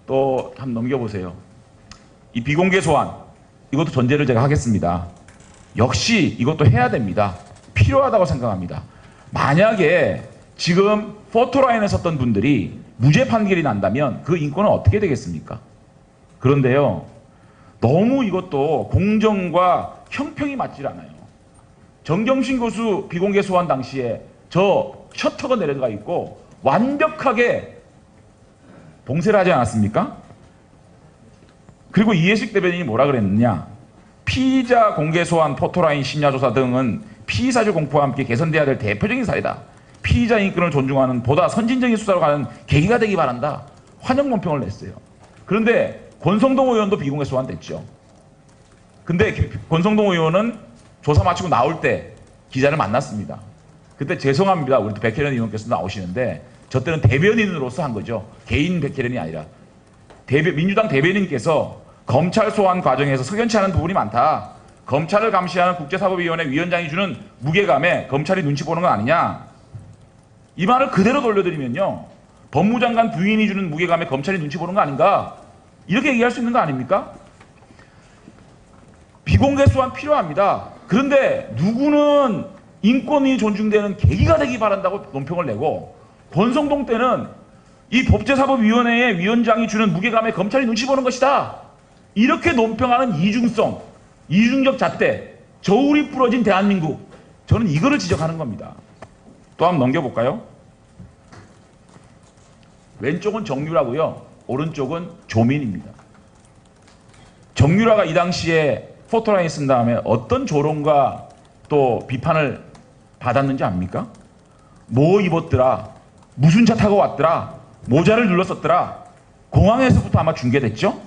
또 한번 넘겨보세요. 이 비공개 소환, 이것도 전제를 제가 하겠습니다. 역시 이것도 해야 됩니다. 필요하다고 생각합니다. 만약에 지금 포토라인에 섰던 분들이 무죄 판결이 난다면 그 인권은 어떻게 되겠습니까? 그런데요, 너무 이것도 공정과 형평이 맞질 않아요. 정경심 교수 비공개 소환 당시에 저 셔터가 내려가 있고 완벽하게 봉쇄를 하지 않았습니까? 그리고 이해식 대변인이 뭐라 그랬느냐? 피의자 공개 소환, 포토라인 심야 조사 등은 피의사실 공포와 함께 개선돼야 될 대표적인 사례다. 피의자 인권을 존중하는 보다 선진적인 수사로 가는 계기가 되기 바란다. 환영 논평을 냈어요. 그런데 권성동 의원도 비공개 소환됐죠. 근데 권성동 의원은 조사 마치고 나올 때 기자를 만났습니다. 그때 죄송합니다. 우리 백혜련 의원께서 나오시는데 저 때는 대변인으로서 한 거죠. 개인 백혜련이 아니라. 민주당 대변인께서 검찰 소환 과정에서 석연치 않은 부분이 많다. 검찰을 감시하는 국제사법위원회 위원장이 주는 무게감에 검찰이 눈치 보는 건 아니냐. 이 말을 그대로 돌려드리면요, 법무장관 부인이 주는 무게감에 검찰이 눈치 보는 거 아닌가, 이렇게 얘기할 수 있는 거 아닙니까? 비공개 소환 필요합니다. 그런데 누구는 인권이 존중되는 계기가 되기 바란다고 논평을 내고, 권성동 때는 이 법제사법위원회의 위원장이 주는 무게감에 검찰이 눈치 보는 것이다, 이렇게 논평하는 이중성, 이중적 잣대, 저울이 부러진 대한민국, 저는 이거를 지적하는 겁니다. 또 한번 넘겨볼까요? 왼쪽은 정유라고요, 오른쪽은 조민입니다. 정유라가 이 당시에 포토라인 쓴 다음에 어떤 조롱과 또 비판을 받았는지 압니까? 뭐 입었더라, 무슨 차 타고 왔더라, 모자를 눌렀었더라, 공항에서부터 아마 중계됐죠?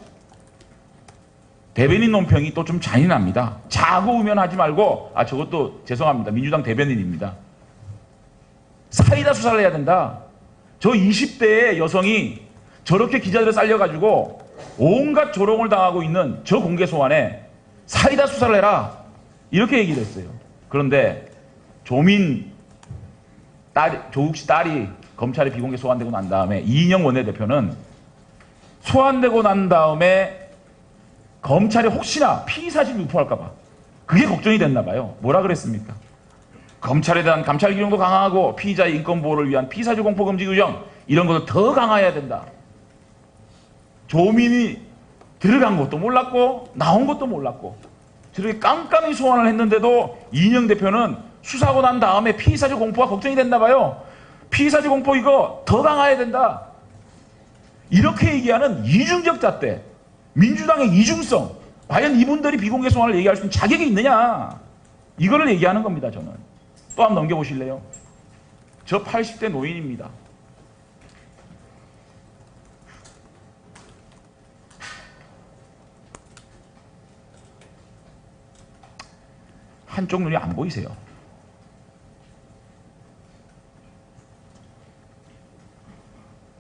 대변인 논평이 또 좀 잔인합니다. 자고 우면하지 말고, 저것도 죄송합니다. 민주당 대변인입니다. 사이다 수사를 해야 된다. 저 20대의 여성이 저렇게 기자들을 살려가지고 온갖 조롱을 당하고 있는 저 공개 소환에 사이다 수사를 해라, 이렇게 얘기를 했어요. 그런데 조민 조국 씨 딸이 검찰에 비공개 소환되고 난 다음에 이인영 원내대표는 소환되고 난 다음에 검찰이 혹시나 피의사실 유포할까 봐 그게 걱정이 됐나 봐요. 뭐라 그랬습니까? 검찰에 대한 감찰 기능도 강화하고 피의자의 인권 보호를 위한 피의사실 공포 금지 규정, 이런 것을 더 강화해야 된다. 조민이 들어간 것도 몰랐고 나온 것도 몰랐고 저렇게 깜깜이 소환을 했는데도 이인영 대표는 수사하고 난 다음에 피의사실 공포가 걱정이 됐나 봐요. 피의사실 공포 이거 더 강화해야 된다, 이렇게 얘기하는 이중적 잣대, 민주당의 이중성, 과연 이분들이 비공개 소환을 얘기할 수 있는 자격이 있느냐, 이거를 얘기하는 겁니다. 저는. 또 한번 넘겨보실래요? 저 80대 노인입니다. 한쪽 눈이 안 보이세요?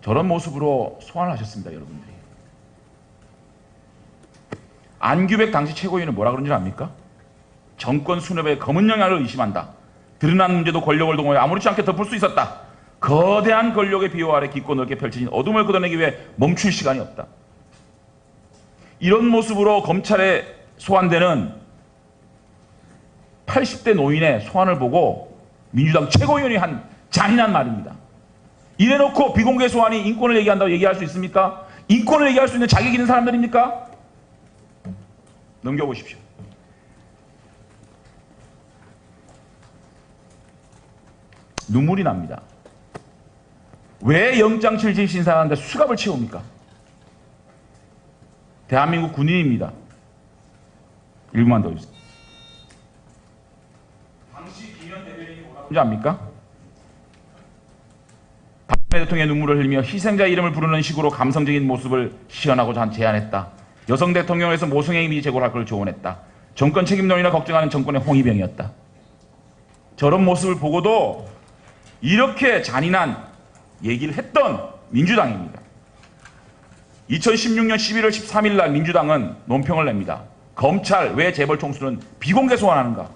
저런 모습으로 소환을 하셨습니다. 여러분들이. 안규백 당시 최고위원은 뭐라 그런지 압니까? 정권 수뇌부의 검은 영향을 의심한다. 드러난 문제도 권력을 동원해 아무렇지 않게 덮을 수 있었다. 거대한 권력의 비호 아래 깊고 넓게 펼쳐진 어둠을 걷어내기 위해 멈출 시간이 없다. 이런 모습으로 검찰에 소환되는 80대 노인의 소환을 보고 민주당 최고위원이 한 잔인한 말입니다. 이래놓고 비공개 소환이 인권을 얘기한다고 얘기할 수 있습니까? 인권을 얘기할 수 있는 자격이 있는 사람들입니까? 넘겨보십시오. 눈물이 납니다. 왜 영장실질 심사하는데 수갑을 채웁니까? 대한민국 군인입니다. 1분만 더 주세요. 당시 김현 대변인이 뭐라고 하는지 압니까? 박근혜 대통령의 눈물을 흘리며 희생자 이름을 부르는 식으로 감성적인 모습을 시연하고 제안했다. 여성 대통령에서 모성애 이미지 제고를 할 걸 조언했다. 정권 책임론이라 걱정하는 정권의 홍위병이었다. 저런 모습을 보고도 이렇게 잔인한 얘기를 했던 민주당입니다. 2016년 11월 13일 날 민주당은 논평을 냅니다. 검찰 왜 재벌 총수는 비공개 소환하는가?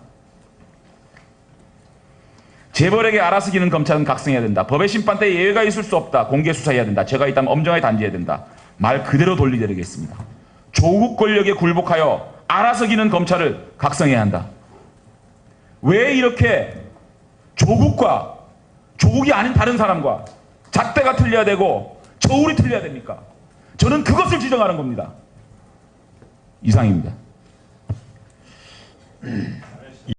재벌에게 알아서 기는 검찰은 각성해야 된다. 법의 심판 때 예외가 있을 수 없다. 공개 수사해야 된다. 죄가 있다면 엄정하게 단죄해야 된다. 말 그대로 돌리드리겠습니다. 조국 권력에 굴복하여 알아서 기는 검찰을 각성해야 한다. 왜 이렇게 조국과 조국이 아닌 다른 사람과 잣대가 틀려야 되고 저울이 틀려야 됩니까? 저는 그것을 지적하는 겁니다. 이상입니다.